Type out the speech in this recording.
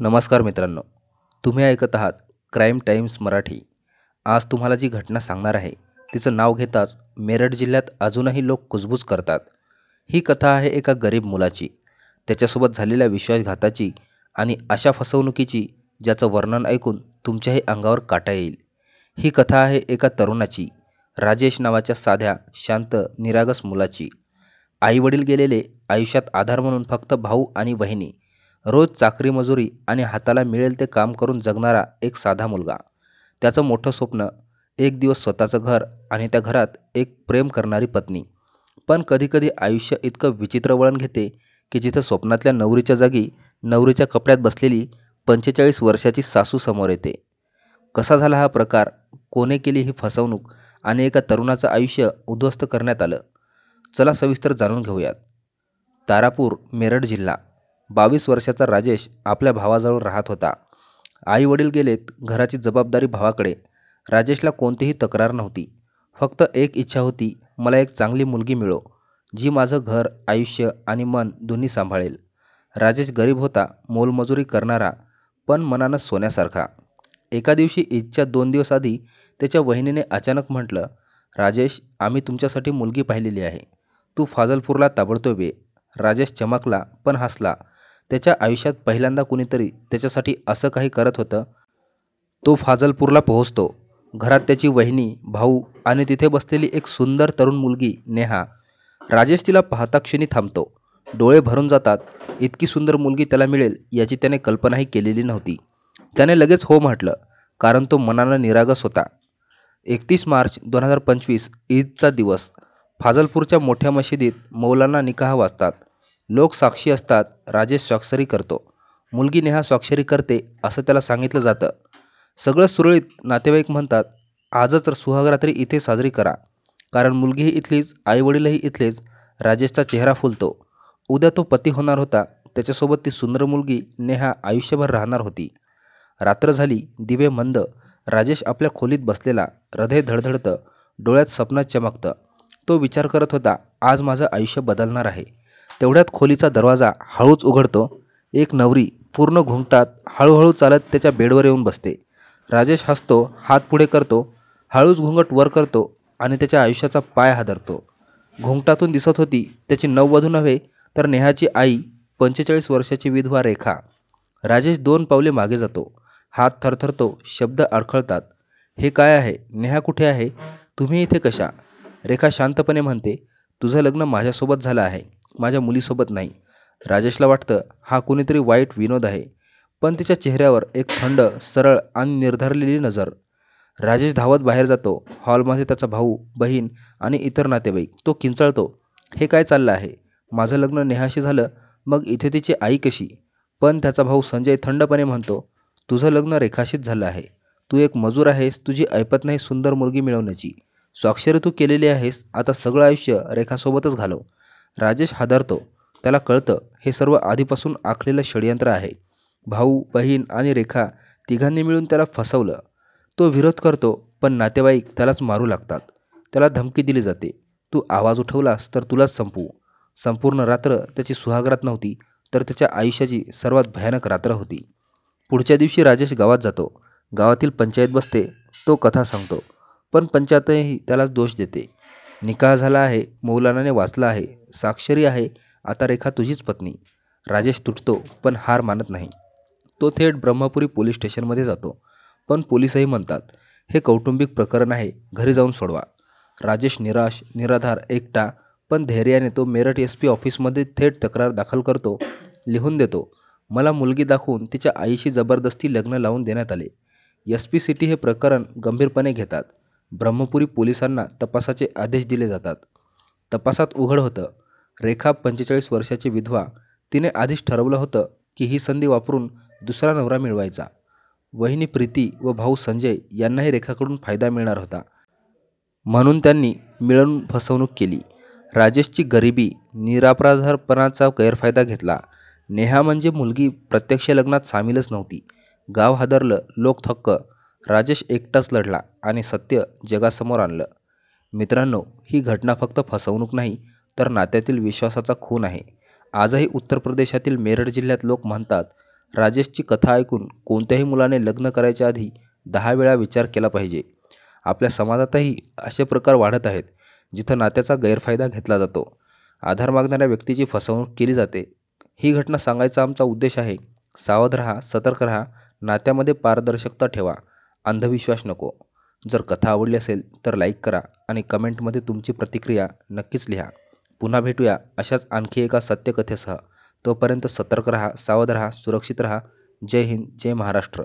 नमस्कार मित्रांनो, तुम्ही ऐकत आहात क्राईम टाइम्स मराठी. आज तुम्हाला जी घटना सांगणार आहे तिचं नाव घेताच मेरठ जिल्ह्यात अजूनही लोक कुजबूज करतात. ही कथा आहे एका गरीब मुलाची, त्याच्यासोबत झालेल्या विश्वासघाताची आणि अशा फसवणुकीची ज्याचं वर्णन ऐकून तुमच्याही अंगावर काटा येईल. ही कथा आहे एका तरुणाची, राजेश नावाच्या साध्या, शांत, निरागस मुलाची. आई वडील गेलेले, आयुष्यात आधार म्हणून फक्त भाऊ आणि बहिणी. रोज चाकरी मजुरी आणि हाताला मिळेल ते काम करून जगणारा एक साधा मुलगा. त्याचं मोठं स्वप्न, एक दिवस स्वतःचं घर आणि त्या घरात एक प्रेम करणारी पत्नी. पण कधीकधी आयुष्य इतकं विचित्र वळण घेते की जिथं स्वप्नातल्या नवरीच्या जागी नवरीच्या कपड्यात बसलेली 45 वर्षाची सासू समोर येते. कसा झाला हा प्रकार, कोणे केली ही फसवणूक आणि एका तरुणाचं आयुष्य उद्ध्वस्त करण्यात आलं, चला सविस्तर जाणून घेऊयात. तारापूर, मेरठ जिल्हा. 22 वर्षाचा राजेश आपल्या भावाजवळ राहत होता. आई वडील गेलेत, घराची जबाबदारी भावाकडे. राजेशला कोणतीही तक्रार नव्हती, फक्त एक इच्छा होती, मला एक चांगली मुलगी मिळो, जी माझं घर, आयुष्य आणि मन दोन्ही सांभाळेल. राजेश गरीब होता, मोलमजुरी करणारा, पण मनानं सोन्यासारखा. एका दिवशी ईदच्या 2 दिवस आधी त्याच्या वहिनीने अचानक म्हटलं, राजेश, आम्ही तुमच्यासाठी मुलगी पाहिलेली आहे, तू फाजलपूरला ताबडतोब ये. राजेश चमकला पण हसला. त्याच्या आयुष्यात पहिल्यांदा कुणीतरी त्याच्यासाठी असं काही करत होतं. तो फाजलपूरला पोहोचतो. घरात त्याची वहिनी, भाऊ आणि तिथे बसलेली एक सुंदर तरुण मुलगी नेहा. राजेश तिला पाहता क्षणी थांबतो. डोळे भरून जातात. इतकी सुंदर मुलगी त्याला मिळेल याची त्याने कल्पनाही केलेली नव्हती. त्याने लगेच हो म्हटलं, कारण तो मनानं निरागस होता. 31 मार्च 2025 ईदचा दिवस. फाजलपूरच्या मोठ्या मशिदीत मौलाना निकाह वाचतात. लोक साक्षी असतात. राजेश स्वाक्षरी करतो. मुलगी नेहा स्वाक्षरी करते असं त्याला सांगितलं जातं. सगळं सुरळीत. नातेवाईक म्हणतात, आजच सुहागरात्री इथे साजरी करा, कारण मुलगीही इथलीच, आईवडीलही इथलेच. राजेशचा चेहरा फुलतो. उद्या तो पती होणार होता. त्याच्यासोबत ती सुंदर मुलगी नेहा आयुष्यभर राहणार होती. रात्र झाली, दिवे मंद. राजेश आपल्या खोलीत बसलेला, हृदय धडधडतं, डोळ्यात स्वप्नात चमकतं. तो विचार करत होता, आज माझं आयुष्य बदलणार आहे. तेवढ्यात खोलीचा दरवाजा हळूच उघडतो. एक नवरी पूर्ण घुंगटात हळूहळू चालत त्याच्या बेडवर येऊन बसते. राजेश हसतो, हात पुढे करतो, हळूच घुंगट वर करतो आणि त्याच्या आयुष्याचा पाय हादरतो. घुंगटातून दिसत होती त्याची नववधू नव्हे, तर नेहाची आई, 45 वर्षाची विधवा रेखा. राजेश 2 पावले मागे जातो. हात थरथरतो, शब्द अडखळतात. हे काय आहे? नेहा कुठे आहे? तुम्ही इथे कशा? रेखा शांतपणे म्हणते, तुझं लग्न माझ्यासोबत झालं आहे, माझ्या मुलीसोबत नाही. राजेशला वाटतं हा कुणीतरी वाईट विनोद आहे, पण तिच्या चेहऱ्यावर एक थंड, सरळ आणि निर्धारलेली नजर. राजेश धावत बाहेर जातो. हॉलमध्ये त्याचा भाऊ, बहीण आणि इतर नातेवाईक. तो किंचाळतो, हे काय चाललं आहे? माझं लग्न नेहाशी झालं, मग इथे तिची आई कशी? पण त्याचा भाऊ संजय थंडपणे म्हणतो, तुझं लग्न रेखाशीच झालं आहे. तू एक मजूर आहेस, तुझी ऐपत नाही सुंदर मुलगी मिळवण्याची. स्वाक्षरी तू केलेली आहेस, आता सगळं आयुष्य रेखासोबतच घालव. राजेश हादरतो. त्याला कळतं हे सर्व आधीपासून आखलेलं षडयंत्र आहे. भाऊ, बहीण आणि रेखा तिघांनी मिळून त्याला फसवलं. तो विरोध करतो, पण नातेवाईक त्यालाच मारू लागतात. त्याला धमकी दिली जाते, तू आवाज उठवलास तर तुलाच संपवू. संपूर्ण रात्र त्याची सुहागरात नव्हती, तर त्याच्या आयुष्याची सर्वात भयानक रात्र होती. पुढच्या दिवशी राजेश गावात जातो. गावातील पंचायत बसते. तो कथा सांगतो, पण पंचायतही त्यालाच दोष देते. निकाह झाला आहे, मौलानाने वाचला आहे, साक्षरी आहे, आता रेखा तुझीच पत्नी. राजेश तुटतो, पण हार मानत नाही. तो थेट ब्रह्मपुरी पोलीस स्टेशनमध्ये जातो, पण पोलीसही म्हणतात, हे कौटुंबिक प्रकरण आहे, घरी जाऊन सोडवा. राजेश निराश, निराधार, एकटा, पण धैर्याने तो मेरठ SP ऑफिसमध्ये थेट तक्रार दाखल करतो. लिहून देतो, मला मुलगी दाखवून तिच्या आईशी जबरदस्ती लग्न लावून देण्यात आले. SP सिटी हे प्रकरण गंभीरपणे घेतात. ब्रह्मपुरी पोलिसांना तपासाचे आदेश दिले जातात. तपासात उघड होतं, रेखा 45 वर्षाची विधवा. तिने आधीच ठरवलं होतं की ही संधी वापरून दुसरा नवरा मिळवायचा. वहिनी प्रीती व भाऊ संजय यांनाही रेखाकडून फायदा मिळणार होता, म्हणून त्यांनी मिळून फसवणूक केली. राजेशची गरिबी, निरापराधपणाचा गैरफायदा घेतला. नेहा म्हणजे मुलगी प्रत्यक्ष लग्नात सामीलच नव्हती. गाव हादरलं, लोक थक्क. राजेश एकटाच लढला आणि सत्य जगासमोर आणलं. मित्रांनो, ही घटना फक्त फसवणूक नाही, तर नात्यातील विश्वासाचा खून आहे. आजही उत्तर प्रदेशातील मेरठ जिल्ह्यात लोक म्हणतात, राजेशची कथा ऐकून कोणत्याही मुलाने लग्न करायच्या आधी 10 वेळा विचार केला पाहिजे. आपल्या समाजातही असे प्रकार वाढत आहेत, जिथं नात्याचा गैरफायदा घेतला जातो. आधार मागणाऱ्या व्यक्तीची फसवणूक केली जाते. ही घटना सांगायचा आमचा उद्देश आहे. सावध राहा, सतर्क राहा, नात्यामध्ये पारदर्शकता ठेवा, अंधविश्वास नको. जर कथा आवडली असेल तर लाईक करा आणि कमेंटमध्ये तुमची प्रतिक्रिया नक्कीच लिहा. पुन्हा भेटूया अशाच आणखी एका सत्यकथेसह. तोपर्यंत सतर्क राहा, सावध राहा, सुरक्षित राहा. जय हिंद, जय महाराष्ट्र.